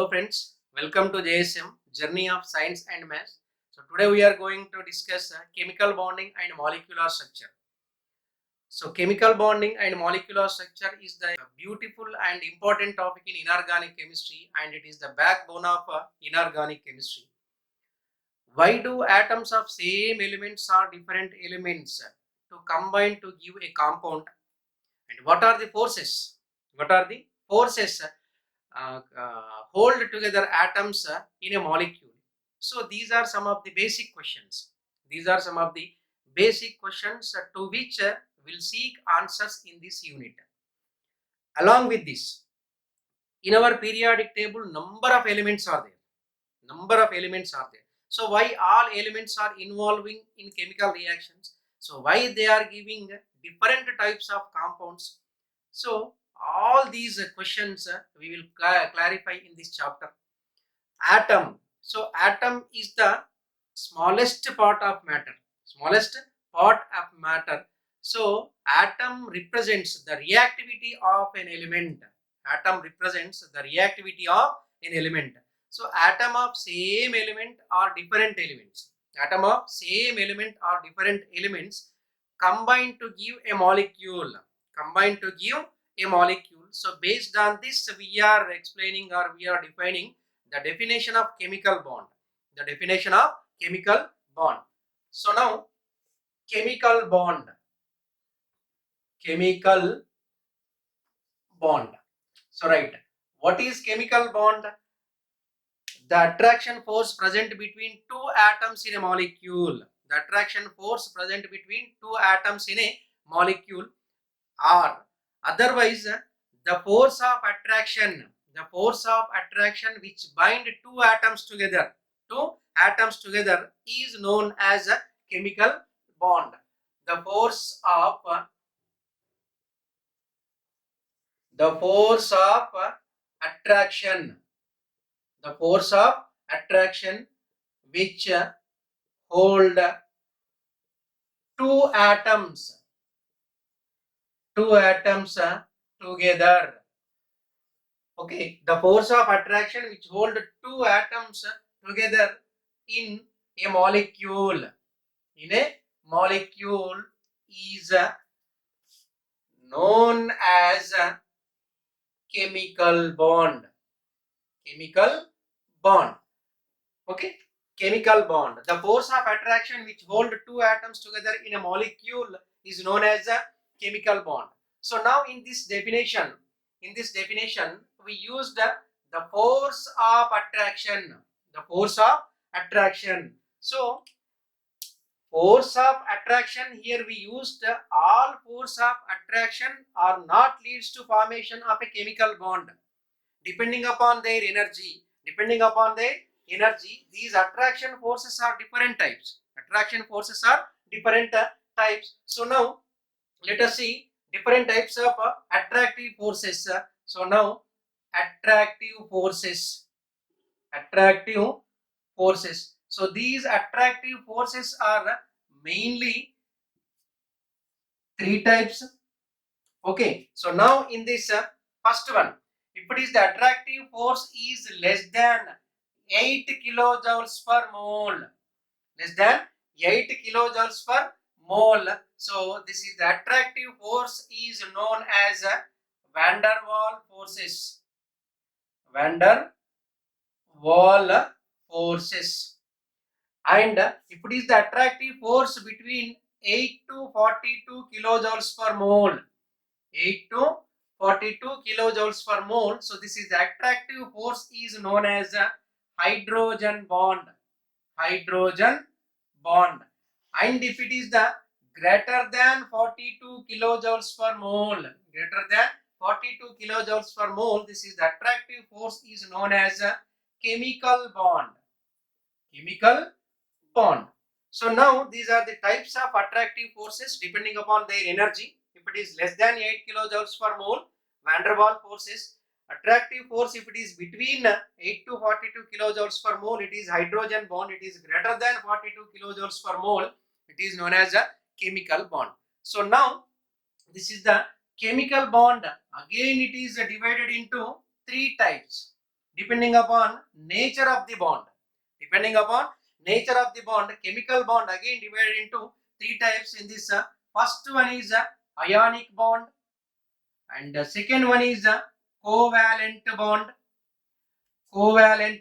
Hello friends, welcome to JSM Journey of Science and Maths. So today we are going to discuss chemical bonding and molecular structure. So chemical bonding and molecular structure is the beautiful and important topic in inorganic chemistry, and it is the backbone of inorganic chemistry. Why do atoms of same elements or different elements to combine to give a compound, and what are the forces? What are the forces hold together atoms in a molecule? So these are some of the basic questions. These are some of the basic questions to which we'll seek answers in this unit. Along with this, in our periodic table, number of elements are there. Number of elements are there. So why all elements are involving in chemical reactions? So why they are giving different types of compounds? So all these questions we will clarify in this chapter. Atom. So atom is the smallest part of matter. Smallest part of matter. So atom represents the reactivity of an element. Atom represents the reactivity of an element. So atom of same element or different elements. Atom of same element or different elements combine to give a molecule. Combine to give a molecule. So based on this, we are explaining or we are defining the definition of chemical bond. The definition of chemical bond. So now, chemical bond. Chemical bond. So right, what is chemical bond? The attraction force present between two atoms in a molecule. The attraction force present between two atoms in a molecule, or otherwise the force of attraction. The force of attraction which bind two atoms together. Two atoms together is known as a chemical bond. The force of attraction. The force of attraction which hold two atoms together. Okay, the force of attraction which hold two atoms together in a molecule. In a molecule is known as a chemical bond. Chemical bond. Okay, chemical bond. The force of attraction which hold two atoms together in a molecule is known as a chemical bond. So now in this definition, we used the force of attraction. The force of attraction. So force of attraction, here we used all force of attraction are not leads to formation of a chemical bond. Depending upon their energy, these attraction forces are different types. Attraction forces are different types. So now let us see different types of attractive forces. So now attractive forces. So these attractive forces are mainly three types. Okay, so now in this first one, if it is the attractive force is less than 8 kilojoules per mole, less than 8 kilojoules per mole, so this is the attractive force is known as van der Waal forces. Van der Waal forces. And if it is the attractive force between 8 to 42 kilojoules per mole, 8 to 42 kilojoules per mole, so this is the attractive force is known as a hydrogen bond. Hydrogen bond. And if it is the greater than 42 kilojoules per mole, greater than 42 kilojoules per mole, this is the attractive force is known as a chemical bond. Chemical bond. So now these are the types of attractive forces depending upon their energy. If it is less than 8 kilojoules per mole, van der Waal forces. Attractive force, if it is between 8 to 42 kilojoules per mole, it is hydrogen bond. It is greater than 42 kilojoules per mole, it is known as a chemical bond. So now this is the chemical bond. Again it is divided into three types. depending upon nature of the bond. Depending upon nature of the bond, chemical bond again divided into three types in this. First one is ionic bond, and the second one is covalent bond, and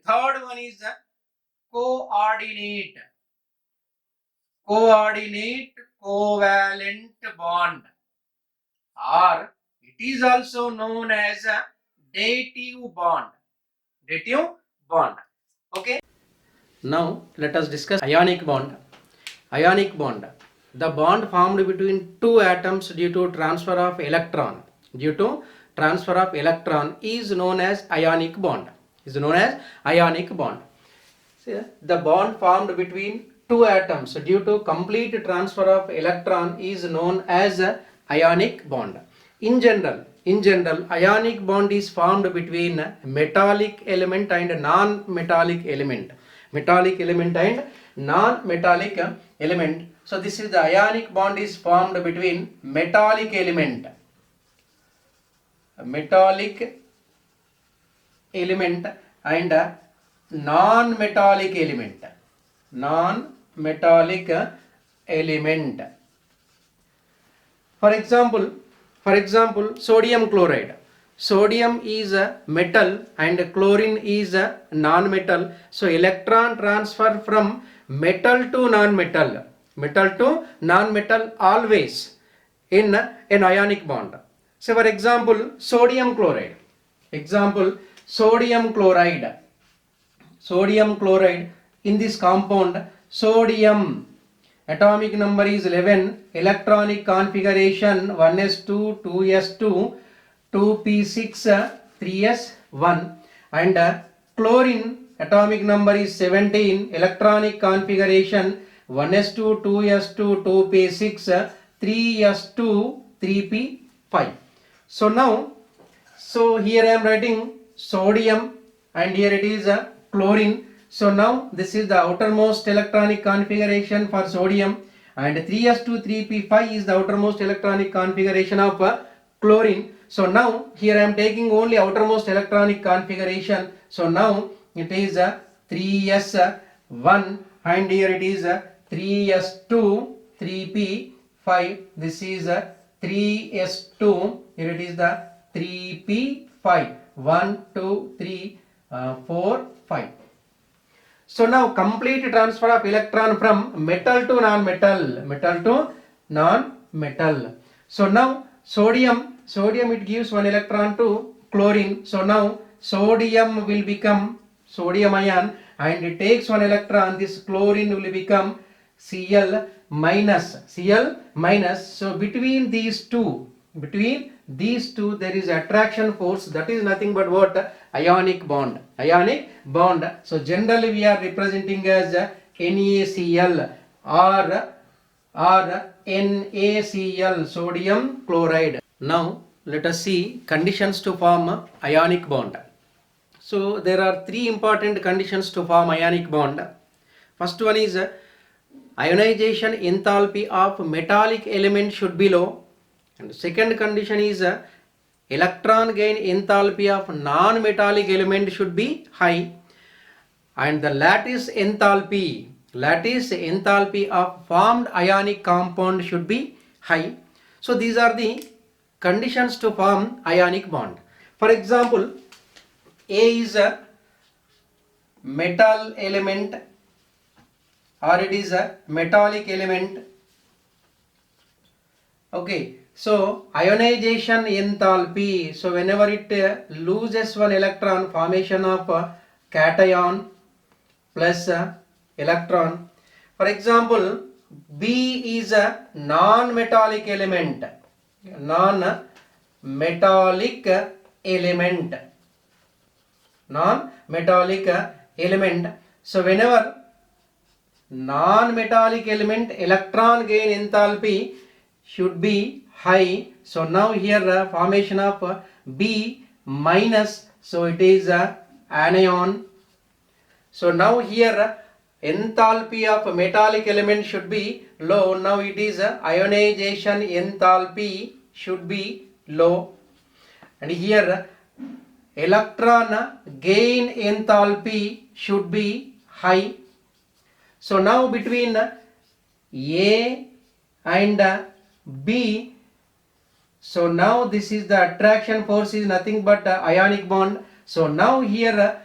third one is coordinate covalent bond, or it is also known as a dative bond. Okay. Now let us discuss ionic bond. Ionic bond, the bond formed between two atoms due to transfer of electron. Is known as ionic bond. See, the bond formed between two atoms due to complete transfer of electron is known as a ionic bond. In general, ionic bond is formed between metallic element and non-metallic element. So this is the ionic bond is formed between metallic element and non-metallic element. For example, sodium chloride. Sodium is a metal and chlorine is a non-metal. So electron transfer from metal to non-metal always in an ionic bond. So for example, sodium chloride. Sodium chloride, in this compound, sodium atomic number is 11, electronic configuration 1s2, 2s2, 2p6, 3s1, and chlorine atomic number is 17, electronic configuration 1s2, 2s2, 2p6, 3s2, 3p5. So here I am writing sodium and here it is chlorine. So now this is the outermost electronic configuration for sodium, and 3s2 3p5 is the outermost electronic configuration of chlorine. So now here I am taking only outermost electronic configuration. So now it is 3s1 and here it is 3s2 3p5. This is 3s2, here it is the 3p5. 1 2 3 4 5. So now complete transfer of electron from metal to non-metal. So now sodium it gives one electron to chlorine. So now sodium will become sodium ion and it takes one electron. This chlorine will become Cl minus. So between these two there is attraction force, that is nothing but what? Ionic bond. So generally we are representing as NaCl or NaCl, sodium chloride. Now let us see conditions to form ionic bond. So there are three important conditions to form ionic bond. First one is ionization enthalpy of metallic element should be low, and second condition is electron gain enthalpy of non-metallic element should be high, and the lattice enthalpy of formed ionic compound should be high. So these are the conditions to form ionic bond. For example, A is a metal element or it is a metallic element. Okay, so ionization enthalpy, so whenever it loses one electron, formation of cation plus electron. For example, B is a non-metallic element. So whenever non-metallic element electron gain enthalpy should be high. So now here formation of B minus, so it is anion. So now here enthalpy of metallic element should be low. Now it is ionization enthalpy should be low, and here electron gain enthalpy should be high. So now between A and B, so now this is the attraction force is nothing but ionic bond. So now here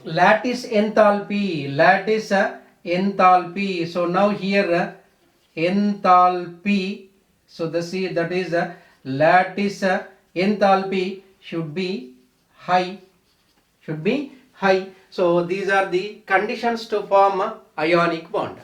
lattice enthalpy, so now here enthalpy, so that is lattice enthalpy should be high, So these are the conditions to form a ionic bond.